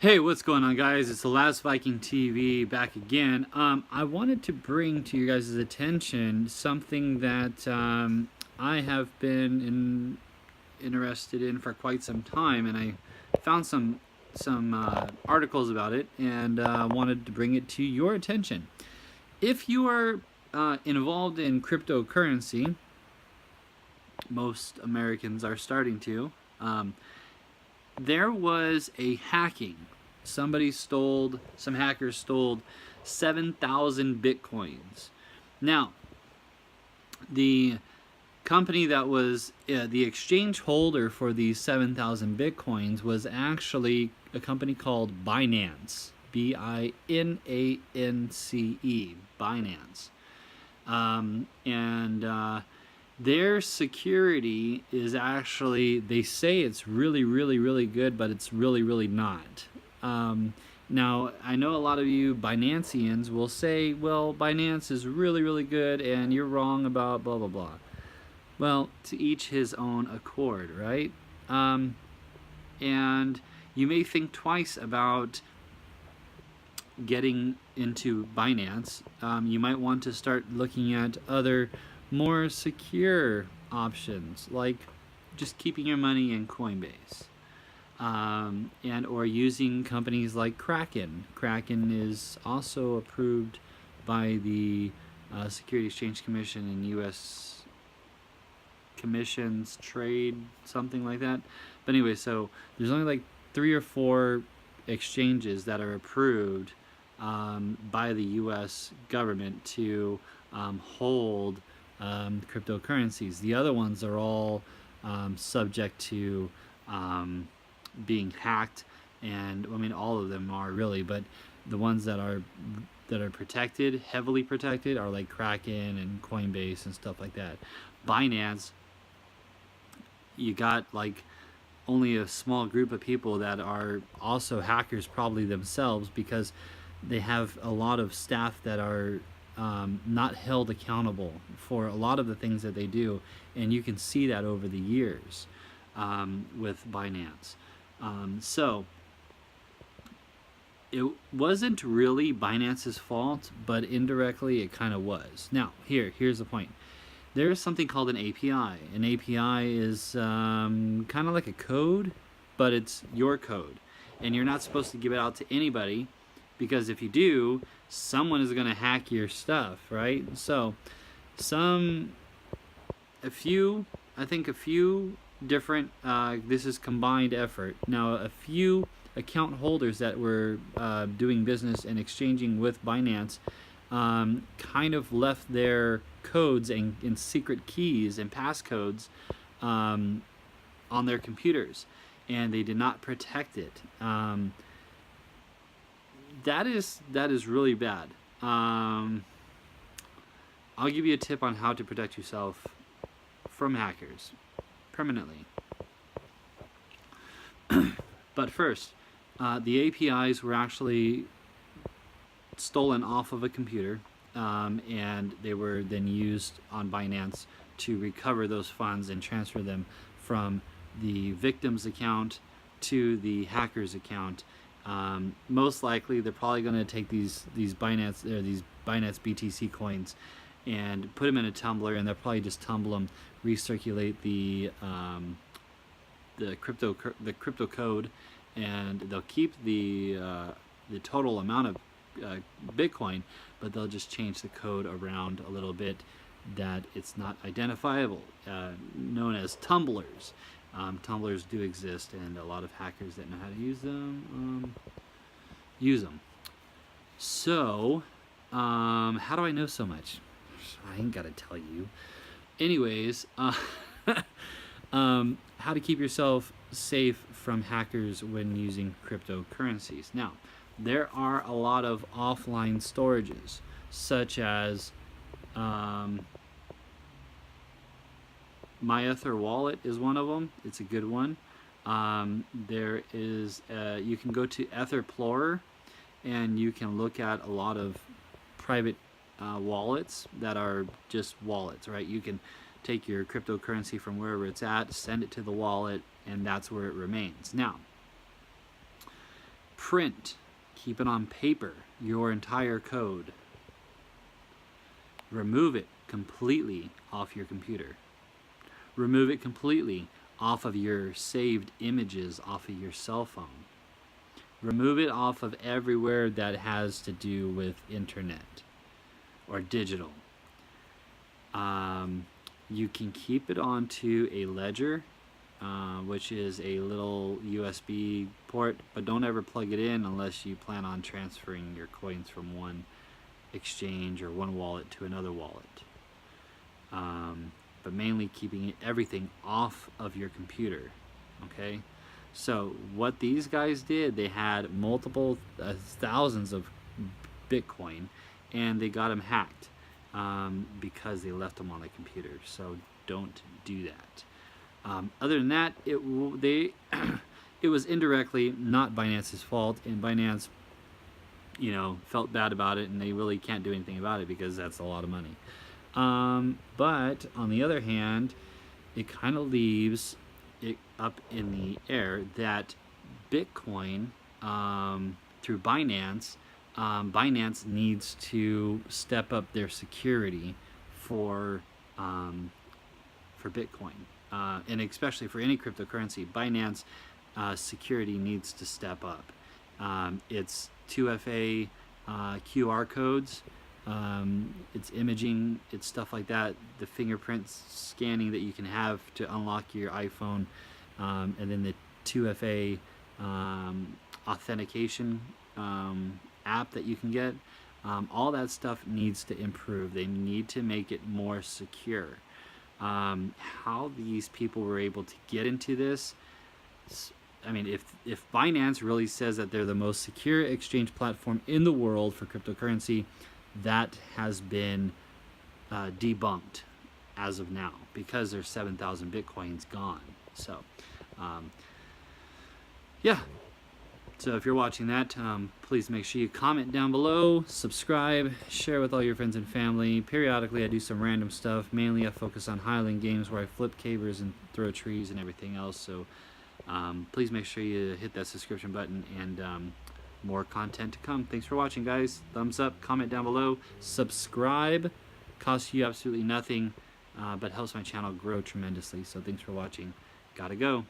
Hey, what's going on, guys? It's the Last Viking TV back again. I wanted to bring to you guys' attention something that I have been interested in for quite some time, and I found some articles about it, and wanted to bring it to your attention. If you are involved in cryptocurrency, most Americans are starting to. There was a hacking. Some hackers stole 7,000 bitcoins. Now, the company that was the exchange holder for these 7,000 bitcoins was actually a company called Binance. Binance. Binance. And their security is actually, they say it's really good, but it's really not. Now, I know a lot of you Binanceans will say, well, Binance is really good and you're wrong about blah blah blah. Well, to each his own accord, right? And you may think twice about getting into Binance. You might want to start looking at other more secure options, like just keeping your money in Coinbase, and or using companies like Kraken. Kraken is also approved by the Security Exchange Commission and U.S. Commissions Trade, something like that. But anyway, so there's only like 3 or 4 exchanges that are approved by the U.S. government to hold cryptocurrencies. The other ones are all subject to being hacked, and I mean all of them are really, but the ones that are protected, heavily protected, are like Kraken and Coinbase and stuff like that. Binance, you got like only a small group of people that are also hackers probably themselves, because they have a lot of staff that are not held accountable for a lot of the things that they do, and you can see that over the years with Binance. So it wasn't really Binance's fault, but indirectly it kind of was. Now, here's the point. There's something called an API. An API is kind of like a code, but it's your code, and you're not supposed to give it out to anybody, because if you do, someone is going to hack your stuff, right? So a few different, this is combined effort. Now, a few account holders that were doing business and exchanging with Binance kind of left their codes and secret keys and passcodes on their computers, and they did not protect it. That is really bad. I'll give you a tip on how to protect yourself from hackers permanently. But first, the APIs were actually stolen off of a computer, and they were then used on Binance to recover those funds and transfer them from the victim's account to the hacker's account. Most likely, they're probably going to take these Binance BTC coins and put them in a tumbler, and they'll probably just tumble them, recirculate the crypto code, and they'll keep the total amount of Bitcoin, but they'll just change the code around a little bit that it's not identifiable, known as tumblers. Tumblers do exist, and a lot of hackers that know how to use them use them. So, how do I know so much? I ain't gotta tell you. Anyways, how to keep yourself safe from hackers when using cryptocurrencies. Now, there are a lot of offline storages, such as MyEther Wallet is one of them. It's a good one. There is you can go to Etherplorer, and you can look at a lot of private wallets that are just wallets, right? You can take your cryptocurrency from wherever it's at, send it to the wallet, and that's where it remains. Now, Print, keep it on paper, your entire code. Remove it completely off your computer. Remove it completely off of your saved images off of your cell phone. Remove it off of everywhere that has to do with internet or digital. You can keep it onto a ledger, which is a little USB port, but don't ever plug it in unless you plan on transferring your coins from one exchange or one wallet to another wallet. But mainly keeping everything off of your computer. Okay, so what these guys did, they had multiple thousands of Bitcoin, and they got them hacked because they left them on the computer. So don't do that. Other than that, it was indirectly not Binance's fault, and Binance, felt bad about it, and they really can't do anything about it because that's a lot of money. But on the other hand, it kind of leaves it up in the air that Bitcoin, through Binance, Binance needs to step up their security for Bitcoin, and especially for any cryptocurrency. Binance security needs to step up. It's 2FA QR codes. It's imaging, it's stuff like that, the fingerprint scanning that you can have to unlock your iPhone, and then the 2FA authentication app that you can get. All that stuff needs to improve. They need to make it more secure. How these people were able to get into this, I mean, if Binance really says that they're the most secure exchange platform in the world for cryptocurrency, that has been debunked as of now because there's 7,000 Bitcoins gone. So, yeah. So if you're watching that, please make sure you comment down below, subscribe, share with all your friends and family. Periodically, I do some random stuff. Mainly, I focus on Highland games where I flip cavers and throw trees and everything else. So, please make sure you hit that subscription button, and more content to come. Thanks for watching, guys. Thumbs up, comment down below, subscribe. Costs you absolutely nothing, but helps my channel grow tremendously. So thanks for watching. Gotta go.